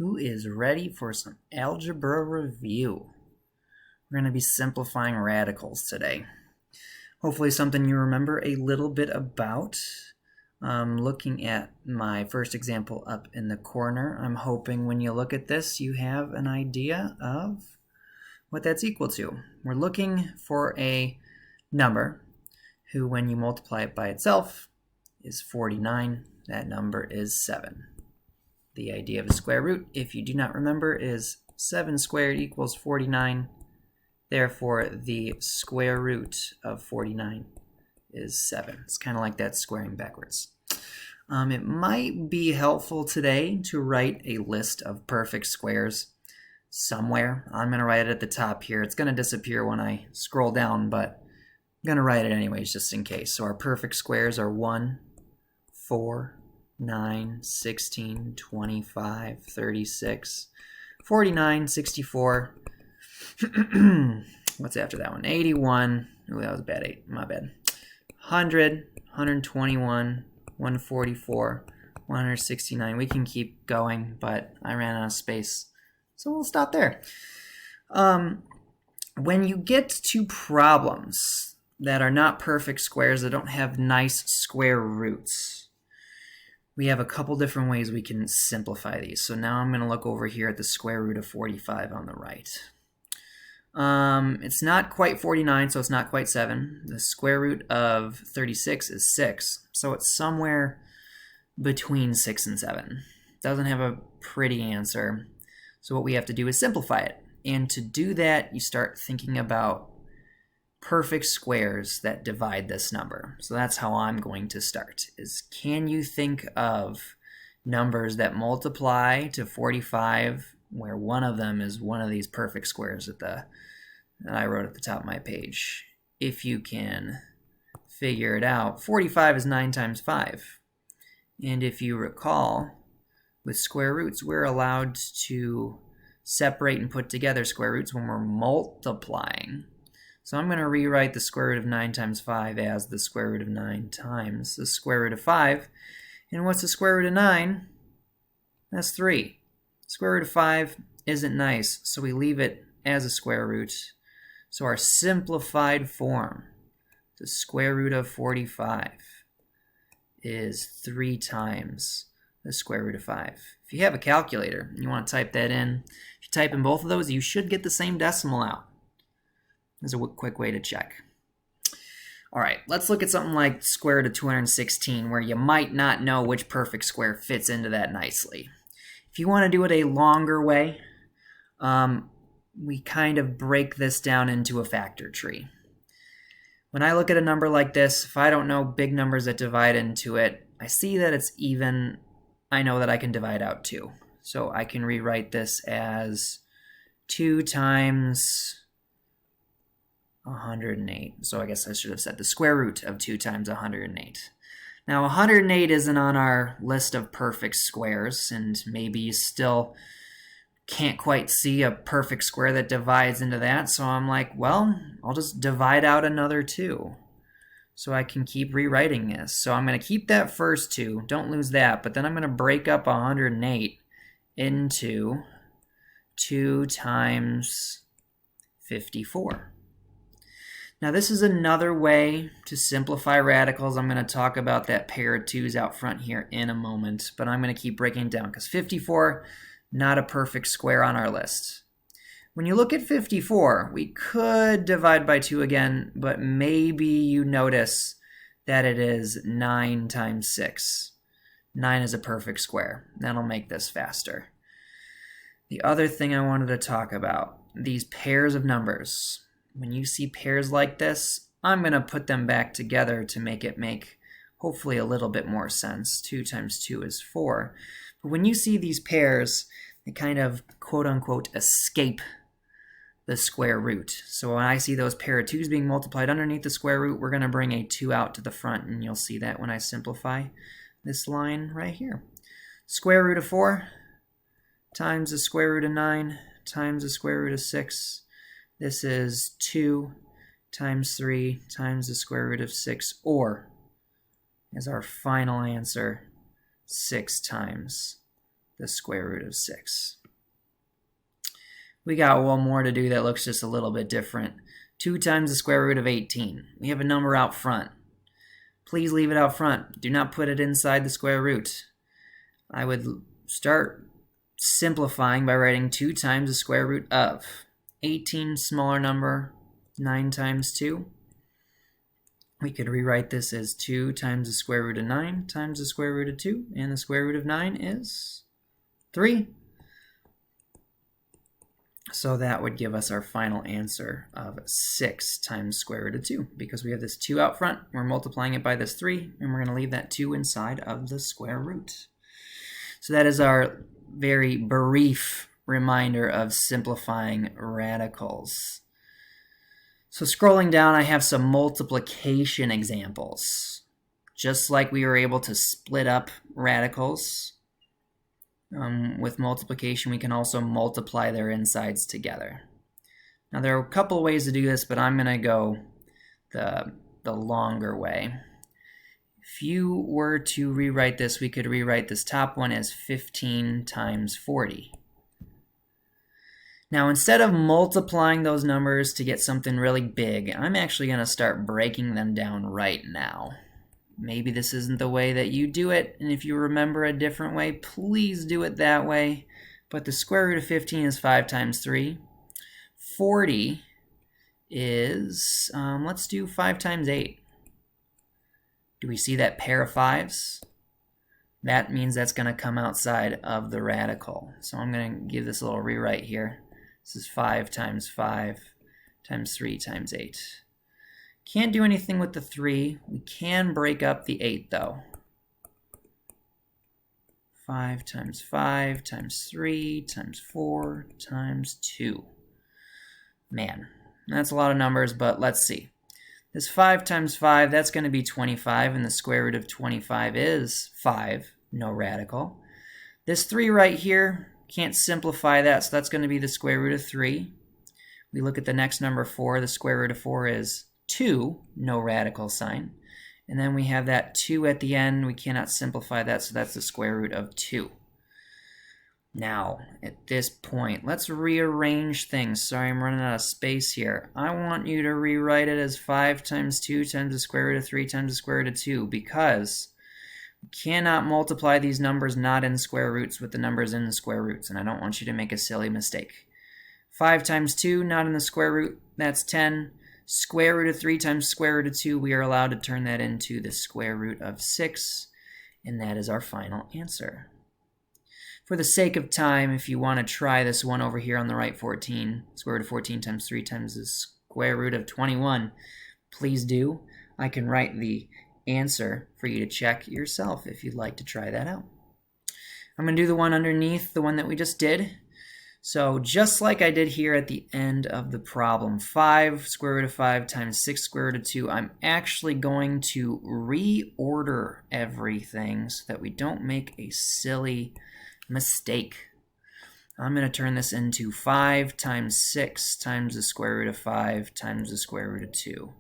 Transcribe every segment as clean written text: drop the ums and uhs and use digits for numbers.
Who is ready for some algebra review? We're going to be simplifying radicals today. Hopefully something you remember a little bit about. Looking at my first example up in the corner, I'm hoping when you look at this you have an idea of what that's equal to. We're looking for a number who, when you multiply it by itself, is 49. That number is 7. The idea of a square root, if you do not remember, is 7 squared equals 49. Therefore, the square root of 49 is 7. It's kind of like that squaring backwards. It might be helpful today to write a list of perfect squares somewhere. I'm going to write it at the top here. It's going to disappear when I scroll down, but I'm going to write it anyways just in case. So our perfect squares are 1, 4, 9, 16, 25, 36, 49, 64. What's after that one? 81. Oh, that was a bad 8. My bad. 100, 121, 144, 169. We can keep going, but I ran out of space, so we'll stop there. When you get to problems that are not perfect squares, that don't have nice square roots, we have a couple different ways we can simplify these. So now I'm going to look over here at the square root of 45 on the right. It's not quite 49, so it's not quite 7. The square root of 36 is 6, so it's somewhere between 6 and 7. Doesn't have a pretty answer, so what we have to do is simplify it. And to do that, you start thinking about perfect squares that divide this number. So that's how I'm going to start, is can you think of numbers that multiply to 45 where one of them is one of these perfect squares that I wrote at the top of my page? If you can figure it out, 45 is 9 times 5. And if you recall, with square roots, we're allowed to separate and put together square roots when we're multiplying. So I'm going to rewrite the square root of 9 times 5 as the square root of 9 times the square root of 5. And what's the square root of 9? That's 3. Square root of 5 isn't nice, so we leave it as a square root. So our simplified form, the square root of 45, is 3 times the square root of 5. If you have a calculator and you want to type that in, if you type in both of those, you should get the same decimal out. There's a quick way to check. All right, let's look at something like square root of 216, where you might not know which perfect square fits into that nicely. If you want to do it a longer way, we kind of break this down into a factor tree. When I look at a number like this, if I don't know big numbers that divide into it, I see that it's even, I know that I can divide out 2. So I can rewrite this as 2 times 108. So I guess I should have said the square root of 2 times 108. Now 108 isn't on our list of perfect squares, and maybe you still can't quite see a perfect square that divides into that, so I'm like, well, I'll just divide out another 2 so I can keep rewriting this. So I'm going to keep that first 2, don't lose that, but then I'm going to break up 108 into 2 times 54. Now this is another way to simplify radicals. I'm going to talk about that pair of 2's out front here in a moment, but I'm going to keep breaking it down because 54, not a perfect square on our list. When you look at 54, we could divide by 2 again, but maybe you notice that it is 9 times 6. 9 is a perfect square. That'll make this faster. The other thing I wanted to talk about, these pairs of numbers. When you see pairs like this, I'm going to put them back together to make it make hopefully a little bit more sense. 2 times 2 is 4. But when you see these pairs, they kind of quote-unquote escape the square root. So when I see those pair of 2's being multiplied underneath the square root, we're going to bring a 2 out to the front, and you'll see that when I simplify this line right here. Square root of 4 times the square root of 9 times the square root of 6. This is 2 times 3 times the square root of 6, or, as our final answer, 6 times the square root of 6. We got one more to do that looks just a little bit different. 2 times the square root of 18. We have a number out front. Please leave it out front. Do not put it inside the square root. I would start simplifying by writing 2 times the square root of 18, smaller number, 9 times 2. We could rewrite this as 2 times the square root of 9 times the square root of 2, and the square root of 9 is 3. So that would give us our final answer of 6 times square root of 2. Because we have this 2 out front, we're multiplying it by this 3, and we're going to leave that 2 inside of the square root. So that is our very brief reminder of simplifying radicals. So scrolling down, I have some multiplication examples. Just like we were able to split up radicals, with multiplication, we can also multiply their insides together. Now, there are a couple ways to do this, but I'm going to go the longer way. If you were to rewrite this, we could rewrite this top one as 15 times 40. Now, instead of multiplying those numbers to get something really big, I'm actually going to start breaking them down right now. Maybe this isn't the way that you do it, and if you remember a different way, please do it that way. But the square root of 15 is 5 times 3. 40 is, let's do 5 times 8. Do we see that pair of 5s? That means that's going to come outside of the radical. So I'm going to give this a little rewrite here. This is 5 times 5 times 3 times 8. Can't do anything with the 3. We can break up the 8 though. 5 times 5 times 3 times 4 times 2. Man, that's a lot of numbers, but let's see. This 5 times 5, that's going to be 25, and the square root of 25 is 5, no radical. This 3 right here, can't simplify that, so that's going to be the square root of 3. We look at the next number 4, the square root of 4 is 2, no radical sign. And then we have that 2 at the end. We cannot simplify that, so that's the square root of 2. Now, at this point, let's rearrange things. Sorry, I'm running out of space here. I want you to rewrite it as 5 times 2 times the square root of 3 times the square root of 2, because we cannot multiply these numbers not in square roots with the numbers in the square roots, and I don't want you to make a silly mistake. 5 times 2, not in the square root, that's 10. Square root of 3 times square root of 2, we are allowed to turn that into the square root of 6, and that is our final answer. For the sake of time, if you want to try this one over here on the right, 14, square root of 14 times 3 times the square root of 21, please do. I can write the answer for you to check yourself if you'd like to try that out. I'm going to do the one underneath, the one that we just did. So just like I did here at the end of the problem, 5 square root of 5 times 6 square root of 2, I'm actually going to reorder everything so that we don't make a silly mistake. I'm going to turn this into 5 times 6 times the square root of 5 times the square root of 2.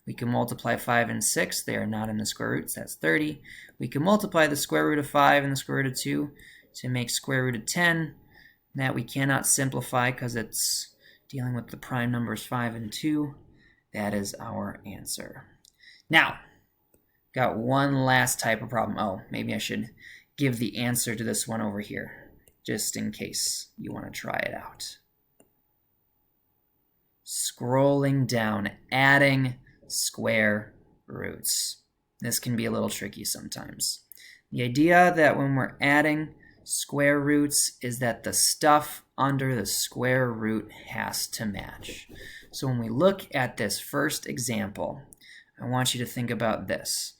We can multiply 5 and 6. They are not in the square roots. That's 30. We can multiply the square root of 5 and the square root of 2 to make square root of 10. That we cannot simplify because it's dealing with the prime numbers 5 and 2. That is our answer. Now, got one last type of problem. Oh, maybe I should give the answer to this one over here, just in case you want to try it out. Scrolling down, adding square roots. This can be a little tricky sometimes. The idea that when we're adding square roots is that the stuff under the square root has to match. So when we look at this first example, I want you to think about this.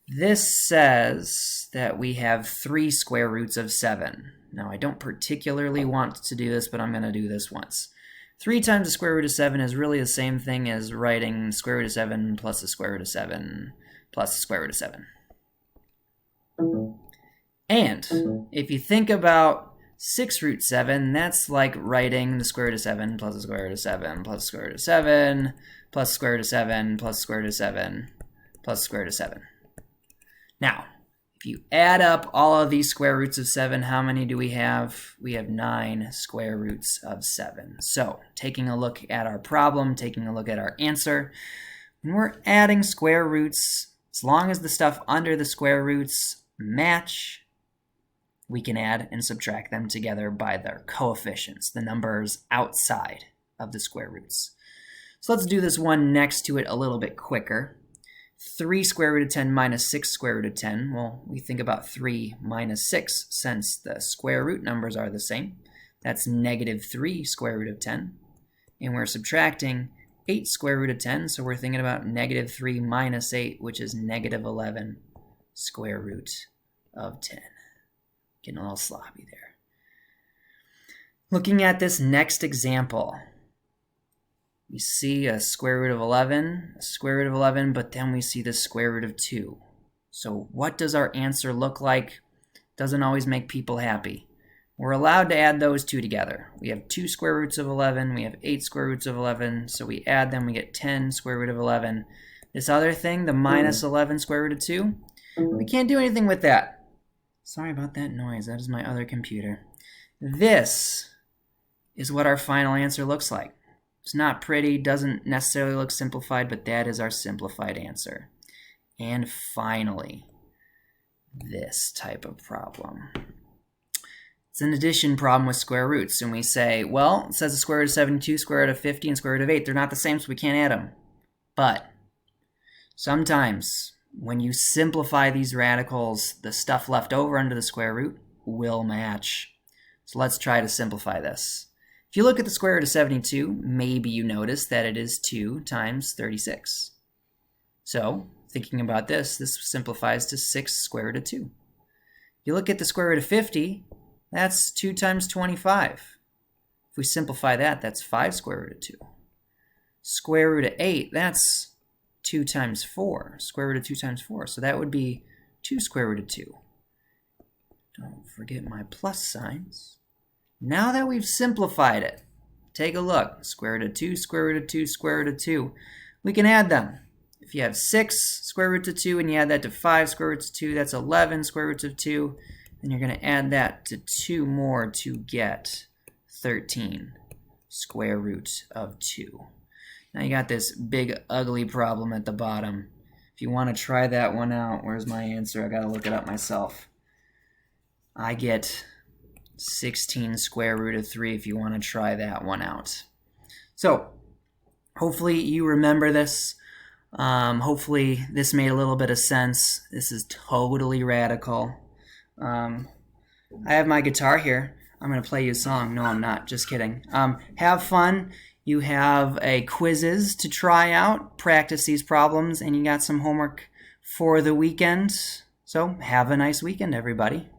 This says that we have 3 square roots of 7. Now, I don't particularly want to do this, but I'm going to do this once. 3 times the square root of 7 is really the same thing as writing square root of 7 plus the square root of 7 plus the square root of 7. And if you think about 6 root 7, that's like writing the square root of 7 plus the square root of 7 plus the square root of 7 plus the square root of 7 plus the square root of 7 plus the square root of 7. Now, If you add up all of these square roots of 7, how many do we have? We have 9 square roots of 7. So taking a look at our problem, taking a look at our answer, when we're adding square roots, as long as the stuff under the square roots match, we can add and subtract them together by their coefficients, the numbers outside of the square roots. So let's do this one next to it a little bit quicker. 3 square root of 10 minus 6 square root of 10. Well, we think about 3 minus 6 since the square root numbers are the same. That's negative 3 square root of 10. And we're subtracting 8 square root of 10, so we're thinking about negative 3 minus 8, which is negative 11 square root of 10. Getting a little sloppy there. Looking at this next example, we see a square root of 11, a square root of 11, but then we see the square root of 2. So what does our answer look like? Doesn't always make people happy. We're allowed to add those two together. We have 2 square roots of 11, we have 8 square roots of 11, so we add them, we get 10 square root of 11. This other thing, the minus 11 square root of 2, we can't do anything with that. Sorry about that noise, that is my other computer. This is what our final answer looks like. It's not pretty, doesn't necessarily look simplified, but that is our simplified answer. And finally, this type of problem. It's an addition problem with square roots, and we say, well, it says the square root of 72, square root of 50, and square root of 8. They're not the same, so we can't add them. But sometimes when you simplify these radicals, the stuff left over under the square root will match. So let's try to simplify this. If you look at the square root of 72, maybe you notice that it is 2 times 36. So, thinking about this simplifies to 6 square root of 2. If you look at the square root of 50, that's 2 times 25. If we simplify that, that's 5 square root of 2. Square root of 8, that's 2 times 4. Square root of 2 times 4. So that would be 2 square root of 2. Don't forget my plus signs. Now that we've simplified it, take a look. Square root of 2, square root of 2, square root of 2. We can add them. If you have 6 square roots of 2 and you add that to 5 square roots of 2, that's 11 square roots of 2. Then you're going to add that to 2 more to get 13 square root of 2. Now you got this big ugly problem at the bottom. If you want to try that one out, where's my answer? I got to look it up myself. I get 16 square root of 3 if you want to try that one out. So hopefully you remember this. Hopefully this made a little bit of sense. This is totally radical. I have my guitar here. I'm going to play you a song. No, I'm not. Just kidding. Have fun. You have a quizzes to try out, practice these problems, and you got some homework for the weekend. So have a nice weekend, everybody.